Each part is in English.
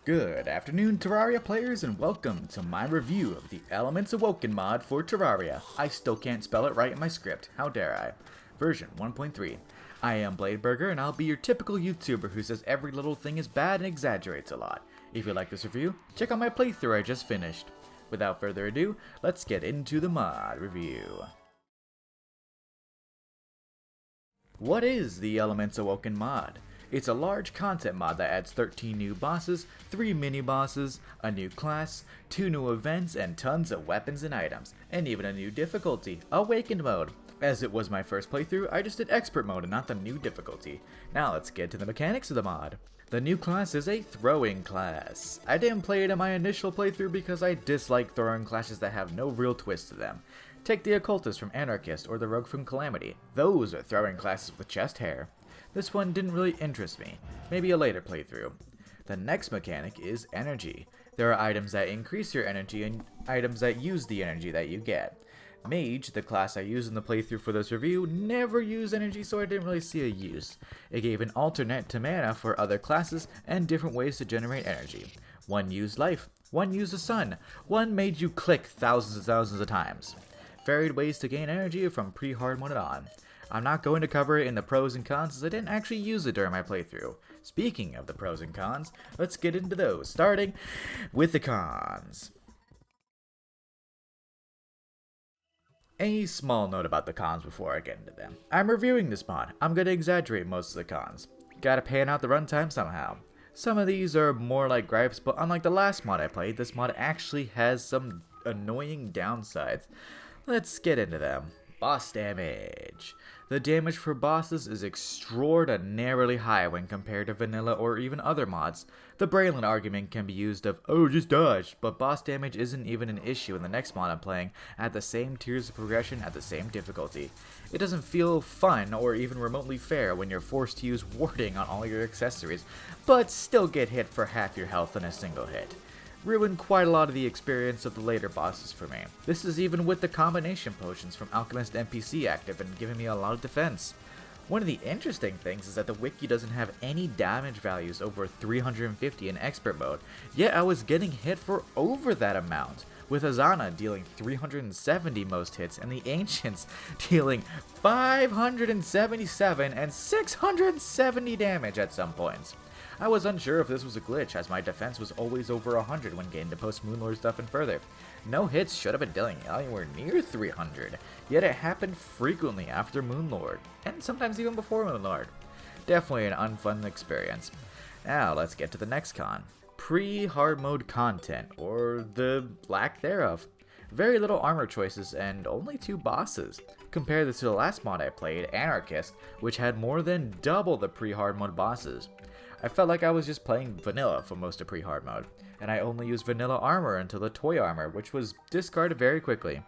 Good afternoon, Terraria players, and welcome to my review of the Elements Awoken mod for Terraria. I still can't spell it right in my script, how dare I. Version 1.3. I am Bladeburger, and I'll be your typical YouTuber who says every little thing is bad and exaggerates a lot. If you like this review, check out my playthrough I just finished. Without further ado, let's get into the mod review. What is the Elements Awoken mod? It's a large content mod that adds 13 new bosses, 3 mini-bosses, a new class, 2 new events, and tons of weapons and items, and even a new difficulty, Awakened mode. As it was my first playthrough, I just did Expert mode and not the new difficulty. Now let's get to the mechanics of the mod. The new class is a throwing class. I didn't play it in my initial playthrough because I dislike throwing classes that have no real twist to them. Take the Occultist from Anarchist or the Rogue from Calamity. Those are throwing classes with chest hair. This one didn't really interest me, maybe a later playthrough. The next mechanic is energy. There are items that increase your energy and items that use the energy that you get. Mage, the class I used in the playthrough for this review, never used energy, so I didn't really see a use. It gave an alternate to mana for other classes and different ways to generate energy. One used life, one used the sun, one made you click thousands and thousands of times. Varied ways to gain energy from pre-hardmode on. I'm not going to cover it in the pros and cons as I didn't actually use it during my playthrough. Speaking of the pros and cons, let's get into those, starting with the cons. A small note about the cons before I get into them. I'm reviewing this mod. I'm going to exaggerate most of the cons. Gotta pan out the runtime somehow. Some of these are more like gripes, but unlike the last mod I played, this mod actually has some annoying downsides. Let's get into them. Boss damage. The damage for bosses is extraordinarily high when compared to vanilla or even other mods. The Braylon argument can be used of, oh, just dodge, but boss damage isn't even an issue in the next mod I'm playing at the same tiers of progression at the same difficulty. It doesn't feel fun or even remotely fair when you're forced to use warding on all your accessories, but still get hit for half your health in a single hit. Ruined quite a lot of the experience of the later bosses for me. This is even with the combination potions from Alchemist NPC active and giving me a lot of defense. One of the interesting things is that the wiki doesn't have any damage values over 350 in expert mode, yet I was getting hit for over that amount, with Azana dealing 370 most hits and the Ancients dealing 577 and 670 damage at some points. I was unsure if this was a glitch, as my defense was always over 100 when getting to post Moonlord stuff and further. No hits should have been dealing anywhere near 300, yet it happened frequently after Moonlord, and sometimes even before Moonlord. Definitely an unfun experience. Now let's get to the next con. Pre-hard mode content, or the lack thereof. Very little armor choices and only 2 bosses. Compare this to the last mod I played, Anarchist, which had more than double the pre-hard mode bosses. I felt like I was just playing vanilla for most of pre-hard mode, and I only used vanilla armor until the toy armor, which was discarded very quickly.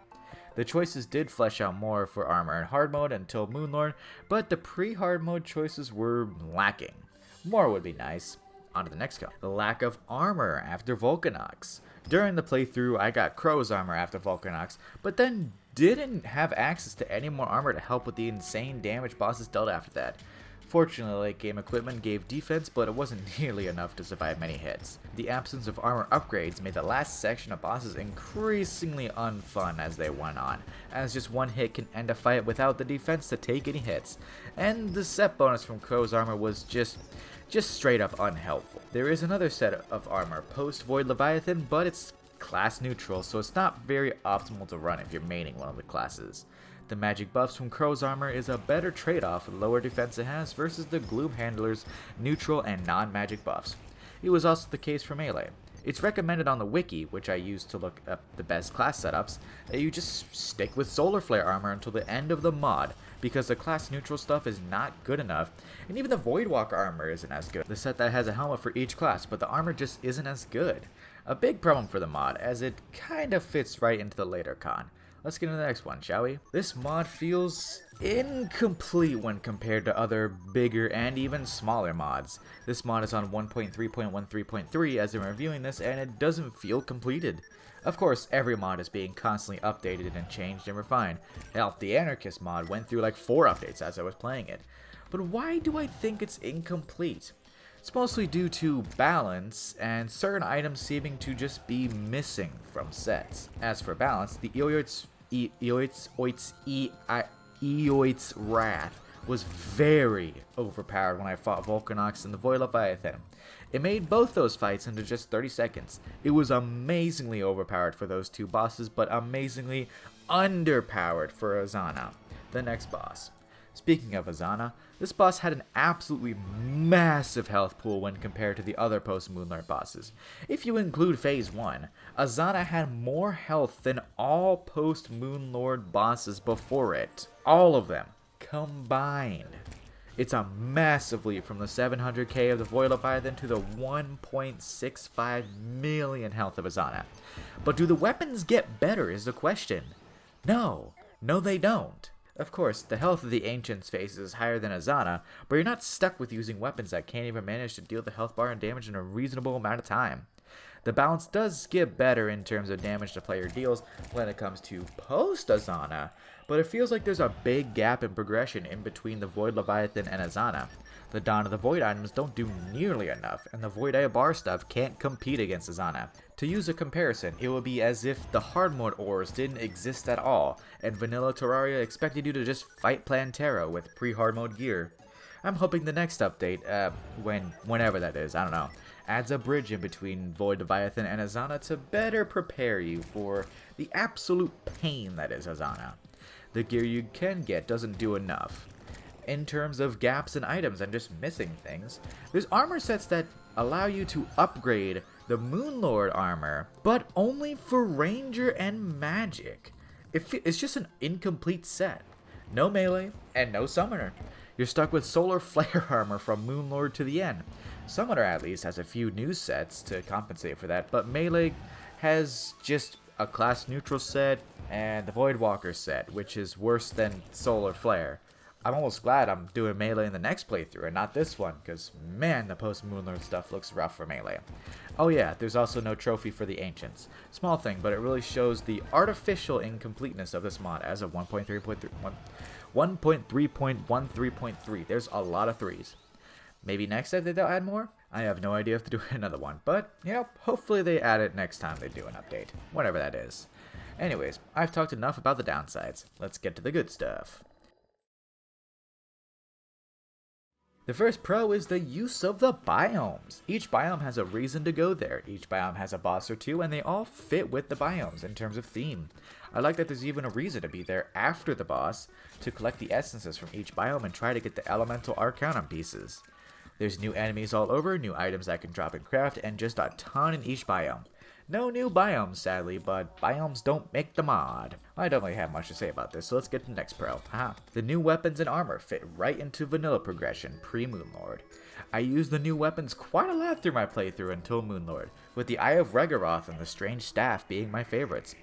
The choices did flesh out more for armor in hard mode until Moonlord, but the pre-hard mode choices were lacking. More would be nice. On to the next con. The lack of armor after Volcanox. During the playthrough, I got Crow's armor after Volcanox, but then didn't have access to any more armor to help with the insane damage bosses dealt after that. Fortunately, late game equipment gave defense, but it wasn't nearly enough to survive many hits. The absence of armor upgrades made the last section of bosses increasingly unfun as they went on, as just one hit can end a fight without the defense to take any hits, and the set bonus from Crow's armor was just straight up unhelpful. There is another set of armor post Void Leviathan, but it's class neutral, so it's not very optimal to run if you're maining one of the classes. The magic buffs from Crow's armor is a better trade-off with lower defense it has versus the Gloom Handler's neutral and non-magic buffs. It was also the case for melee. It's recommended on the wiki, which I use to look up the best class setups, that you just stick with Solar Flare armor until the end of the mod, because the class neutral stuff is not good enough, and even the Voidwalker armor isn't as good. The set that has a helmet for each class, but the armor just isn't as good. A big problem for the mod, as it kinda fits right into the later con. Let's get into the next one, shall we? This mod feels incomplete when compared to other bigger and even smaller mods. This mod is on 1.3.13.3 as I'm reviewing this, and it doesn't feel completed. Of course, every mod is being constantly updated and changed and refined. Hell, the Anarchist mod went through like 4 updates as I was playing it. But why do I think it's incomplete? It's mostly due to balance and certain items seeming to just be missing from sets. As for balance, the Eoit's Wrath was very overpowered when I fought Volcanox and the Void Leviathan. It made both those fights into just 30 seconds. It was amazingly overpowered for those two bosses, but amazingly underpowered for Azana, the next boss. Speaking of Azana, this boss had an absolutely massive health pool when compared to the other post-Moonlord bosses. If you include Phase 1, Azana had more health than all post-Moonlord bosses before it. All of them combined. It's a massive leap from the 700k of the Void Leviathan to the 1.65 million health of Azana. But do the weapons get better is the question. No, they don't. Of course, the health of the Ancient's face is higher than Azana, but you're not stuck with using weapons that can't even manage to deal the health bar and damage in a reasonable amount of time. The balance does get better in terms of damage the player deals when it comes to post-Azana, but it feels like there's a big gap in progression in between the Void Leviathan and Azana. The Dawn of the Void items don't do nearly enough, and the Void Bar stuff can't compete against Azana. To use a comparison, it would be as if the hard mode ores didn't exist at all, and vanilla Terraria expected you to just fight Plantera with pre-hard mode gear. I'm hoping the next update, whenever that is, I don't know, adds a bridge in between Void Leviathan and Azana to better prepare you for the absolute pain that is Azana. The gear you can get doesn't do enough. In terms of gaps in items and just missing things, there's armor sets that allow you to upgrade the Moonlord armor, but only for Ranger and Magic. It's just an incomplete set. No melee and no summoner. You're stuck with Solar Flare armor from Moonlord to the end. Summoner at least has a few new sets to compensate for that, but melee has just a class neutral set and the Voidwalker set, which is worse than Solar Flare. I'm almost glad I'm doing melee in the next playthrough and not this one, because man, the post-Moonlord stuff looks rough for melee. Oh yeah, there's also no trophy for the Ancients. Small thing, but it really shows the artificial incompleteness of this mod as of 1.3.13.3. There's a lot of threes. Maybe next time they'll add more? I have no idea if to do another one, but, you know, hopefully they add it next time they do an update. Whatever that is. Anyways, I've talked enough about the downsides. Let's get to the good stuff. The first pro is the use of the biomes. Each biome has a reason to go there. Each biome has a boss or two, and they all fit with the biomes in terms of theme. I like that there's even a reason to be there after the boss to collect the essences from each biome and try to get the elemental arcanum pieces. There's new enemies all over, new items that can drop and craft, and just a ton in each biome. No new biomes, sadly, but biomes don't make the mod. I don't really have much to say about this, so let's get to the next pro. The new weapons and armor fit right into vanilla progression pre-Moonlord. I used the new weapons quite a lot through my playthrough until Moonlord, with the Eye of Regaroth and the Strange Staff being my favorites.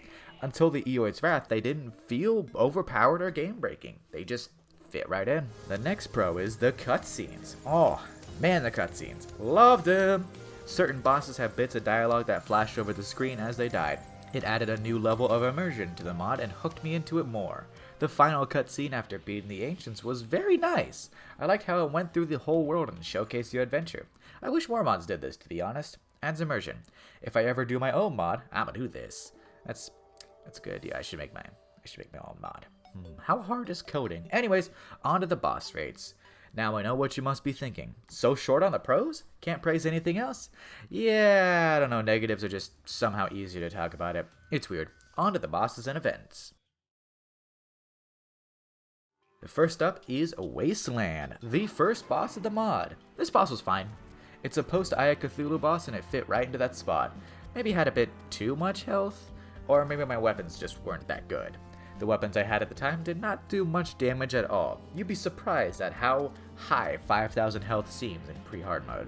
Until the Eoit's Wrath, they didn't feel overpowered or game-breaking. They just fit right in. The next pro is the cutscenes. Oh, man, the cutscenes. Loved them! Certain bosses have bits of dialogue that flashed over the screen as they died. It added a new level of immersion to the mod and hooked me into it more. The final cutscene after beating the Ancients was very nice. I liked how it went through the whole world and showcased your adventure. I wish more mods did this, to be honest. Adds immersion. If I ever do my own mod, I'ma do this. That's a good idea. I should make my own mod. How hard is coding? Anyways, on to the boss rates. Now I know what you must be thinking. So short on the pros? Can't praise anything else? Yeah, I don't know, negatives are just somehow easier to talk about it. It's weird. On to the bosses and events. The first up is Wasteland, the first boss of the mod. This boss was fine. It's a post-Aya Cthulhu boss and it fit right into that spot. Maybe had a bit too much health, or maybe my weapons just weren't that good. The weapons I had at the time did not do much damage at all. You'd be surprised at how high 5,000 health seems in pre-hard mode.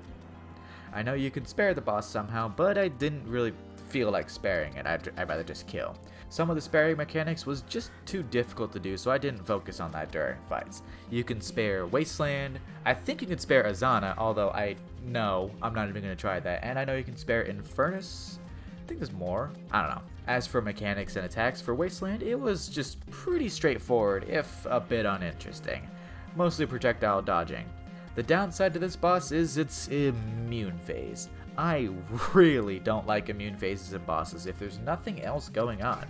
I know you can spare the boss somehow, but I didn't really feel like sparing it. I'd rather just kill. Some of the sparing mechanics was just too difficult to do, so I didn't focus on that during fights. You can spare Wasteland. I think you can spare Azana, although I'm not even going to try that. And I know you can spare Infernus. I think there's more. I don't know. As for mechanics and attacks for Wasteland, it was just pretty straightforward, if a bit uninteresting. Mostly projectile dodging. The downside to this boss is its immune phase. I really don't like immune phases in bosses if there's nothing else going on.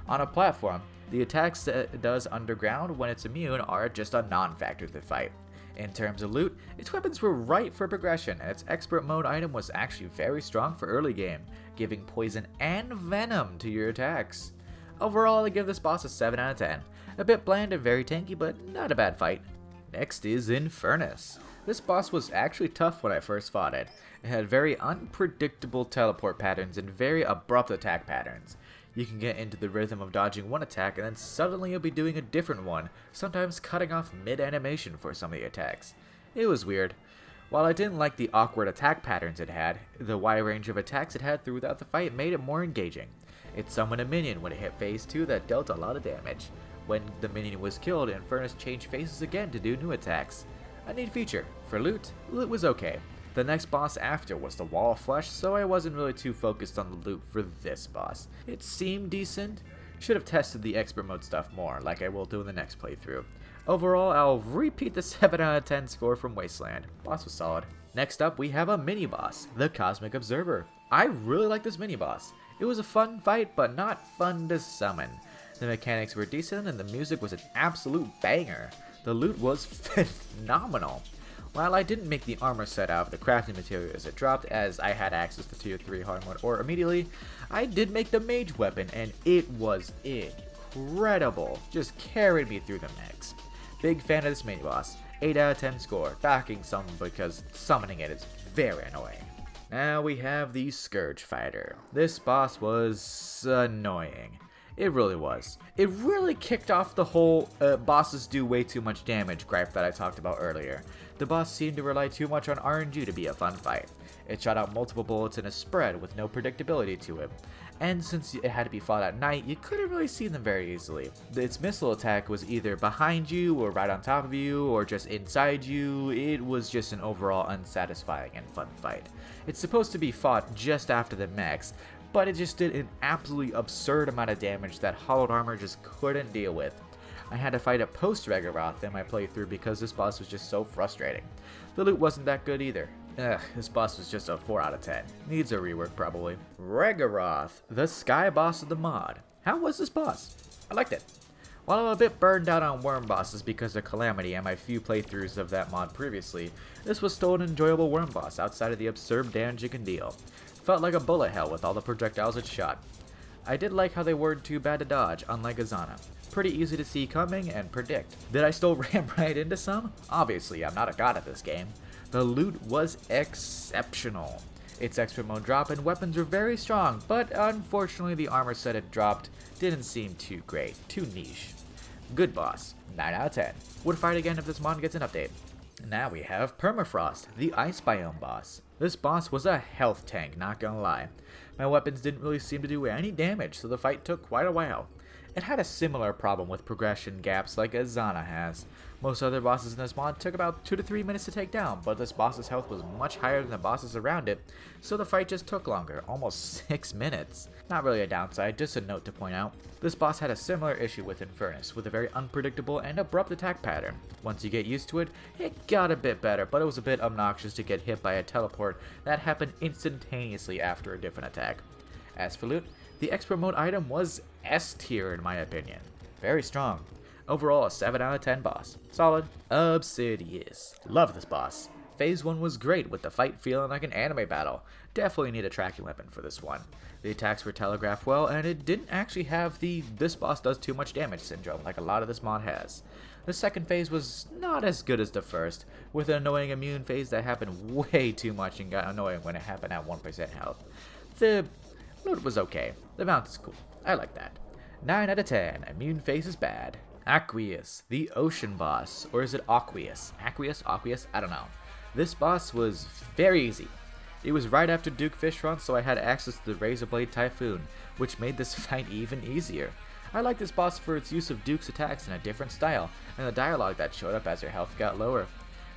On a platform, the attacks that it does underground when it's immune are just a non-factor to the fight. In terms of loot, its weapons were right for progression, and its expert mode item was actually very strong for early game, giving poison and venom to your attacks. Overall, I give this boss a 7 out of 10. A bit bland and very tanky, but not a bad fight. Next is Infernus. This boss was actually tough when I first fought it. It had very unpredictable teleport patterns and very abrupt attack patterns. You can get into the rhythm of dodging one attack and then suddenly you'll be doing a different one, sometimes cutting off mid-animation for some of the attacks. It was weird. While I didn't like the awkward attack patterns it had, the wide range of attacks it had throughout the fight made it more engaging. It summoned a minion when it hit phase 2 that dealt a lot of damage. When the minion was killed, Infernus changed phases again to do new attacks. A neat feature. For loot was okay. The next boss after was the Wall of Flesh, so I wasn't really too focused on the loot for this boss. It seemed decent. Should have tested the expert mode stuff more, like I will do in the next playthrough. Overall, I'll repeat the 7 out of 10 score from Wasteland. Boss was solid. Next up, we have a mini-boss, the Cosmic Observer. I really like this mini-boss. It was a fun fight, but not fun to summon. The mechanics were decent, and the music was an absolute banger. The loot was phenomenal. While I didn't make the armor set out of the crafting materials it dropped, as I had access to tier 3 hard mode or immediately, I did make the mage weapon, and it was incredible. Just carried me through the mechs. Big fan of this mini boss. 8 out of 10 score, backing some because summoning it is very annoying. Now we have the Scourge Fighter. This boss was annoying. It really was. It really kicked off the whole bosses do way too much damage gripe that I talked about earlier. The boss seemed to rely too much on RNG to be a fun fight. It shot out multiple bullets in a spread with no predictability to it. And since it had to be fought at night, you couldn't really see them very easily. Its missile attack was either behind you or right on top of you or just inside you. It was just an overall unsatisfying and fun fight. It's supposed to be fought just after the mechs, but it just did an absolutely absurd amount of damage that hollowed armor just couldn't deal with. I had to fight it post-Regaroth in my playthrough because this boss was just so frustrating. The loot wasn't that good either. This boss was just a 4 out of 10. Needs a rework probably. Regaroth, the sky boss of the mod. How was this boss? I liked it. While I'm a bit burned out on worm bosses because of Calamity and my few playthroughs of that mod previously, this was still an enjoyable worm boss outside of the absurd damage it can deal. Felt like a bullet hell with all the projectiles it shot. I did like how they weren't too bad to dodge, unlike Azana. Pretty easy to see coming and predict. Did I still ram right into some? Obviously, I'm not a god at this game. The loot was exceptional. Its expert mode drop and weapons were very strong, but unfortunately the armor set it dropped didn't seem too great, too niche. Good boss, 9 out of 10. Would fight again if this mod gets an update. Now we have Permafrost, the ice biome boss. This boss was a health tank, not gonna lie. My weapons didn't really seem to do any damage, so the fight took quite a while. It had a similar problem with progression gaps like Azana has. Most other bosses in this mod took about 2 to 3 minutes to take down, but this boss's health was much higher than the bosses around it, so the fight just took longer, almost 6 minutes. Not really a downside, just a note to point out. This boss had a similar issue with Infernus, with a very unpredictable and abrupt attack pattern. Once you get used to it, it got a bit better, but it was a bit obnoxious to get hit by a teleport that happened instantaneously after a different attack. As for loot, the expert mode item was S tier in my opinion. Very strong. Overall, a 7 out of 10 boss. Solid. Obsidious. Love this boss. Phase 1 was great with the fight feeling like an anime battle. Definitely need a tracking weapon for this one. The attacks were telegraphed well, and it didn't actually have the "this boss does too much damage" syndrome like a lot of this mod has. The second phase was not as good as the first, with an annoying immune phase that happened way too much and got annoying when it happened at 1% health. The loot was okay. The mount is cool. I like that. 9 out of 10. Immune phase is bad. Aqueous, the ocean boss. Or is it Aqueous? Aqueous? I don't know. This boss was very easy. It was right after Duke Fish Run, so I had access to the Razor Blade Typhoon, which made this fight even easier. I like this boss for its use of Duke's attacks in a different style, and the dialogue that showed up as her health got lower.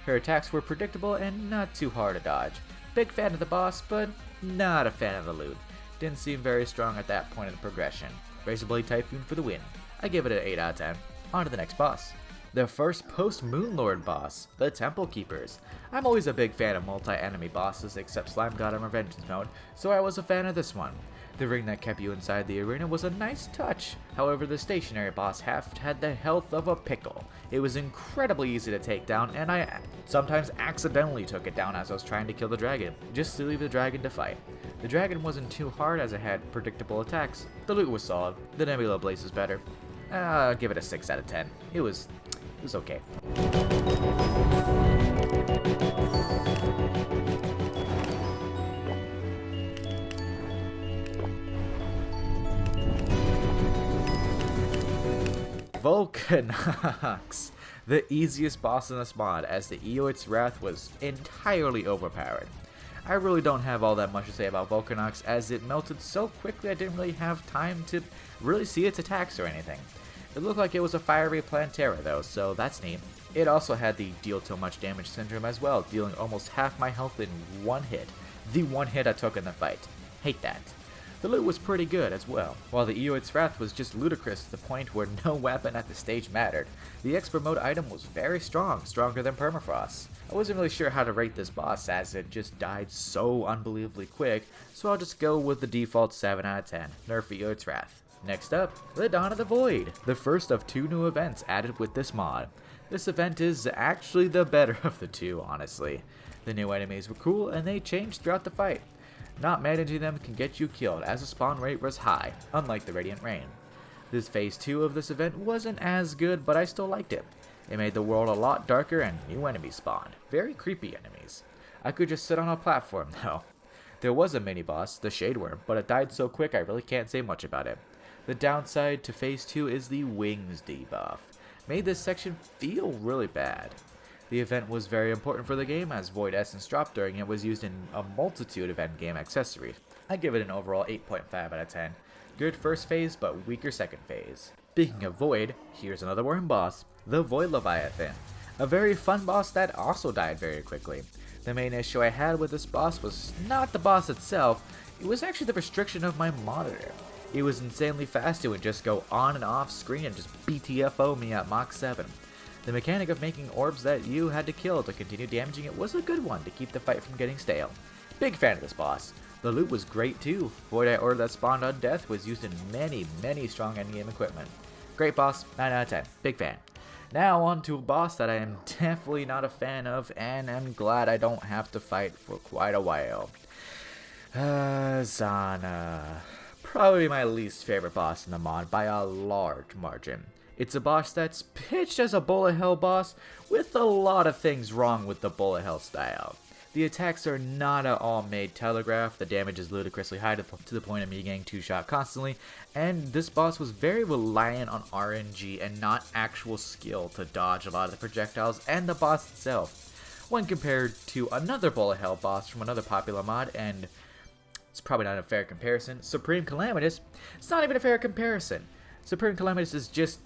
Her attacks were predictable and not too hard to dodge. Big fan of the boss, but not a fan of the loot. Didn't seem very strong at that point in the progression. Razor Blade Typhoon for the win. I give it an 8 out of 10. On to the next boss. The first post-Moonlord boss, the Temple Keepers. I'm always a big fan of multi-enemy bosses except Slime God and Revengeance mode, so I was a fan of this one. The ring that kept you inside the arena was a nice touch. However, the stationary boss half had the health of a pickle. It was incredibly easy to take down, and I sometimes accidentally took it down as I was trying to kill the dragon, just to leave the dragon to fight. The dragon wasn't too hard as it had predictable attacks. The loot was solid. The Nebula Blaze is better. I'll give it a 6 out of 10. It was okay. Volcanox, the easiest boss in this mod, as the Eoit's Wrath was entirely overpowered. I really don't have all that much to say about Volcanox, as it melted so quickly I didn't really have time to really see its attacks or anything. It looked like it was a fiery Plantera though, so that's neat. It also had the deal too much damage syndrome as well, dealing almost half my health in one hit. The one hit I took in the fight. Hate that. The loot was pretty good as well, while the Eoit's Wrath was just ludicrous to the point where no weapon at the stage mattered. The expert mode item was very strong, stronger than Permafrost. I wasn't really sure how to rate this boss as it just died so unbelievably quick, so I'll just go with the default 7 out of 10, nerf Eoit's Wrath. Next up, the Dawn of the Void, the first of 2 new events added with this mod. This event is actually the better of the two, honestly. The new enemies were cool and they changed throughout the fight. Not managing them can get you killed as the spawn rate was high, unlike the Radiant Rain. This phase 2 of this event wasn't as good, but I still liked it. It made the world a lot darker and new enemies spawned. Very creepy enemies. I could just sit on a platform though. There was a mini boss, the Shadeworm, but it died so quick I really can't say much about it. The downside to phase 2 is the wings debuff. Made this section feel really bad. The event was very important for the game as Void Essence drop during it was used in a multitude of endgame accessories. I give it an overall 8.5 out of 10. Good first phase, but weaker second phase. Speaking of Void, here's another worm boss, the Void Leviathan. A very fun boss that also died very quickly. The main issue I had with this boss was not the boss itself, it was actually the restriction of my monitor. It was insanely fast, it would just go on and off screen and just BTFO me at Mach 7. The mechanic of making orbs that you had to kill to continue damaging it was a good one to keep the fight from getting stale. Big fan of this boss. The loot was great too. Voidite Orb that spawned on death was used in many strong endgame equipment. Great boss, 9 out of 10. Big fan. Now on to a boss that I am definitely not a fan of and am glad I don't have to fight for quite a while. Azana. Probably my least favorite boss in the mod by a large margin. It's a boss that's pitched as a bullet hell boss with a lot of things wrong with the bullet hell style. The attacks are not at all made telegraph, the damage is ludicrously high to the point of me getting 2-shot constantly, and this boss was very reliant on RNG and not actual skill to dodge a lot of the projectiles and the boss itself. When compared to another bullet hell boss from another popular mod, and it's probably not a fair comparison, Supreme Calamitous, it's not even a fair comparison. Supreme Calamitous is just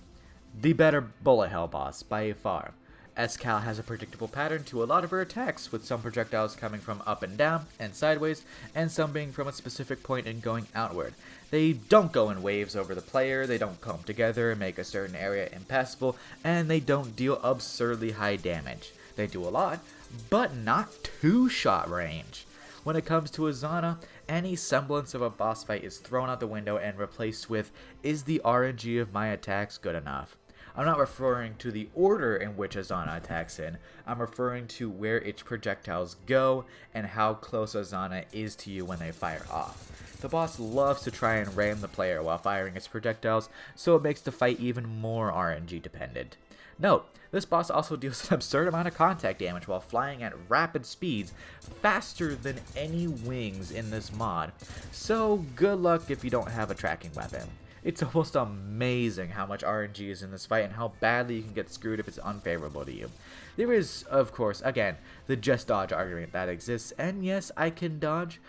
the better bullet hell boss by far. Escal has a predictable pattern to a lot of her attacks, with some projectiles coming from up and down and sideways, and some being from a specific point and going outward. They don't go in waves over the player, they don't come together and make a certain area impassable, and they don't deal absurdly high damage. They do a lot, but not 2-shot range. When it comes to Azana, any semblance of a boss fight is thrown out the window and replaced with, is the RNG of my attacks good enough? I'm not referring to the order in which Azana attacks in, I'm referring to where its projectiles go and how close Azana is to you when they fire off. The boss loves to try and ram the player while firing its projectiles, so it makes the fight even more RNG dependent. Note, this boss also deals an absurd amount of contact damage while flying at rapid speeds, faster than any wings in this mod, so good luck if you don't have a tracking weapon. It's almost amazing how much RNG is in this fight and how badly you can get screwed if it's unfavorable to you. There is, of course, again, the just dodge argument that exists, and yes, I can dodge,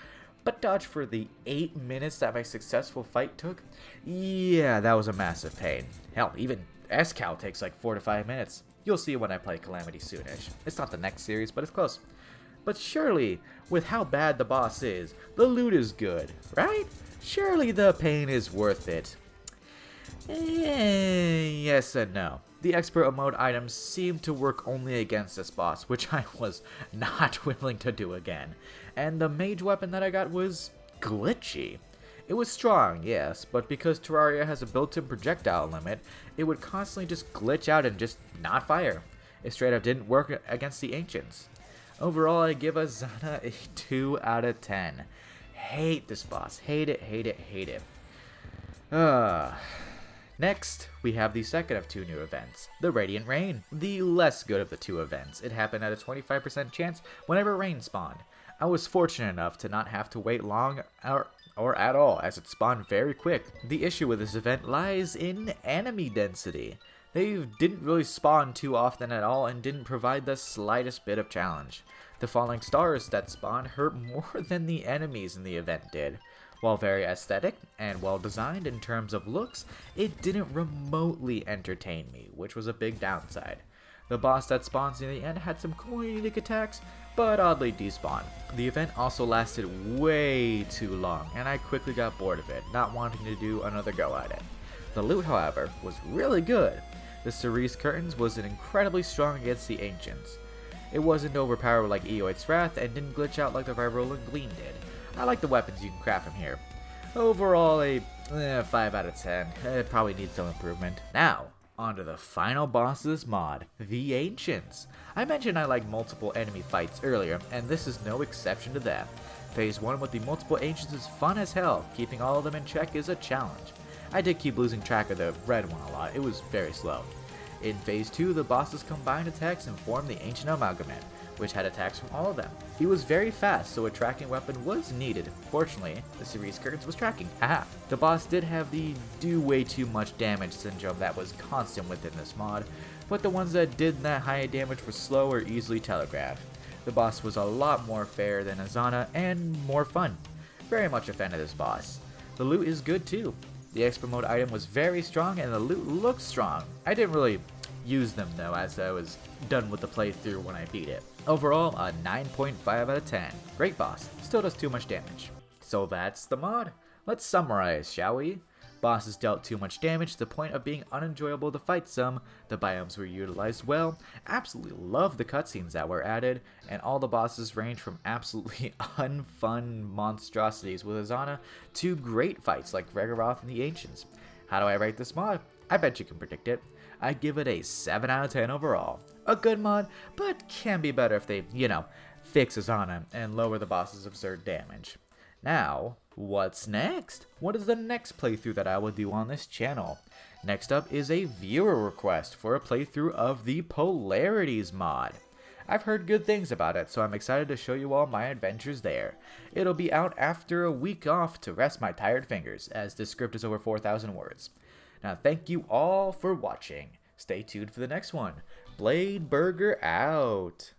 but dodge for the 8 minutes that my successful fight took? Yeah, that was a massive pain. Hell, even Escal takes like 4 to 5 minutes. You'll see when I play Calamity soonish. It's not the next series, but it's close. But surely, with how bad the boss is, the loot is good, right? Surely the pain is worth it. Yes and no. The expert mode items seemed to work only against this boss, which I was not willing to do again. And the mage weapon that I got was glitchy. It was strong, yes, but because Terraria has a built-in projectile limit, it would constantly just glitch out and just not fire. It straight up didn't work against the ancients. Overall, I give Azana a 2 out of 10. Hate this boss. Hate it, hate it, hate it. Next, we have the second of 2 new events, the Radiant Rain. The less good of the 2 events. It happened at a 25% chance whenever rain spawned. I was fortunate enough to not have to wait long or at all, as it spawned very quick. The issue with this event lies in enemy density. They didn't really spawn too often at all and didn't provide the slightest bit of challenge. The falling stars that spawned hurt more than the enemies in the event did. While very aesthetic and well designed in terms of looks, it didn't remotely entertain me, which was a big downside. The boss that spawns near the end had some cool unique attacks, but oddly despawned. The event also lasted way too long, and I quickly got bored of it, not wanting to do another go at it. The loot, however, was really good. The Cerise Curtains was incredibly strong against the Ancients. It wasn't overpowered like Eoit's Wrath, and didn't glitch out like the Rolling Gleam did. I like the weapons you can craft from here. Overall, a 5 out of 10. It probably needs some improvement. Now, on to the final boss of this mod, the Ancients. I mentioned I like multiple enemy fights earlier, and this is no exception to that. Phase 1 with the multiple Ancients is fun as hell. Keeping all of them in check is a challenge. I did keep losing track of the red one a lot. It was very slow. In Phase 2, the bosses combined attacks and formed the Ancient Amalgamate, which had attacks from all of them. He was very fast, so a tracking weapon was needed. Fortunately, the Cerise Curtains was tracking. Haha. The boss did have the do way too much damage syndrome that was constant within this mod, but the ones that did that high damage were slow or easily telegraphed. The boss was a lot more fair than Azana and more fun. Very much a fan of this boss. The loot is good too. The expert mode item was very strong and the loot looked strong. I didn't really use them though, as I was done with the playthrough when I beat it. Overall, a 9.5 out of 10. Great boss, still does too much damage. So that's the mod. Let's summarize, shall we? Bosses dealt too much damage to the point of being unenjoyable to fight some, the biomes were utilized well, absolutely love the cutscenes that were added, and all the bosses range from absolutely unfun monstrosities with Azana to great fights like Gregaroth and the Ancients. How do I rate this mod? I bet you can predict it. I give it a 7 out of 10 overall. A good mod, but can be better if they, fix Azana and lower the boss's absurd damage. Now, what's next? What is the next playthrough that I will do on this channel? Next up is a viewer request for a playthrough of the Polarities mod. I've heard good things about it, so I'm excited to show you all my adventures there. It'll be out after a week off to rest my tired fingers, as this script is over 4,000 words. Now, thank you all for watching. Stay tuned for the next one. Blade Burger out.